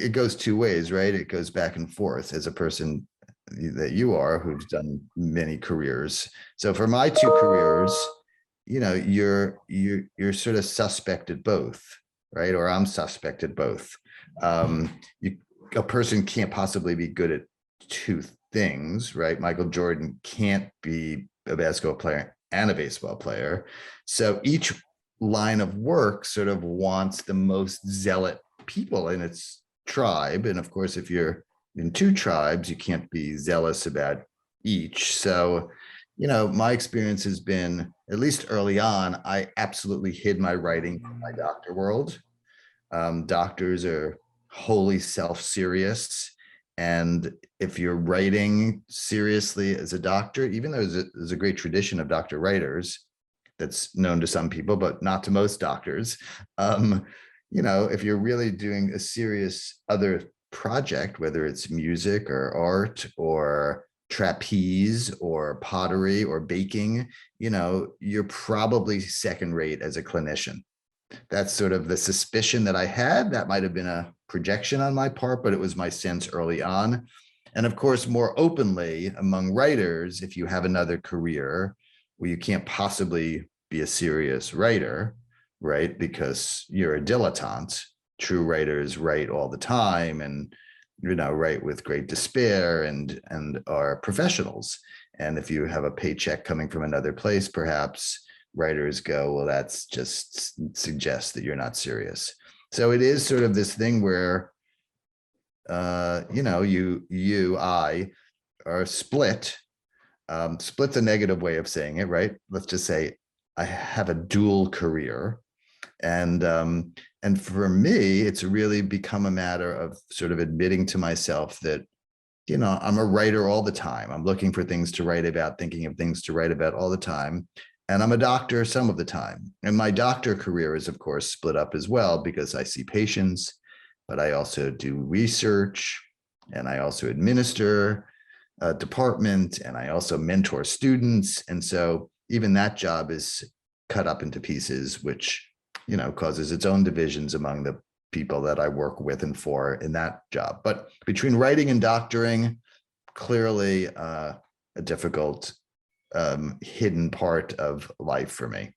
it goes two ways, right? It goes back and forth as a person that you are who's done many careers. So for my two careers, you're sort of suspect at both, right? Or I'm suspect at both. You, a person can't possibly be good at two things, right? Michael Jordan can't be a basketball player and a baseball player. So each line of work sort of wants the most zealot people in its tribe. And of course, if you're in two tribes, you can't be zealous about each. So, my experience has been, at least early on, I absolutely hid my writing from my doctor world. Doctors are wholly self-serious. And if you're writing seriously as a doctor, even though there's a great tradition of doctor writers that's known to some people, but not to most doctors, if you're really doing a serious other project, whether it's music or art or trapeze or pottery or baking, you're probably second rate as a clinician. That's sort of the suspicion that I had. That might have been a projection on my part, but it was my sense early on. And of course, more openly among writers, if you have another career where you can't possibly be a serious writer, right? Because you're a dilettante. True writers write all the time and write with great despair and are professionals. And if you have a paycheck coming from another place, perhaps writers go, well, that's just suggests that you're not serious. So it is sort of this thing where, I are split. Split's a negative way of saying it, right? Let's just say I have a dual career. And for me, it's really become a matter of sort of admitting to myself that, I'm a writer all the time. I'm looking for things to write about, thinking of things to write about all the time. And I'm a doctor some of the time. And my doctor career is, of course, split up as well because I see patients, but I also do research and I also administer a department and I also mentor students. And so even that job is cut up into pieces, which, causes its own divisions among the people that I work with and for in that job. But between writing and doctoring, clearly a difficult hidden part of life for me.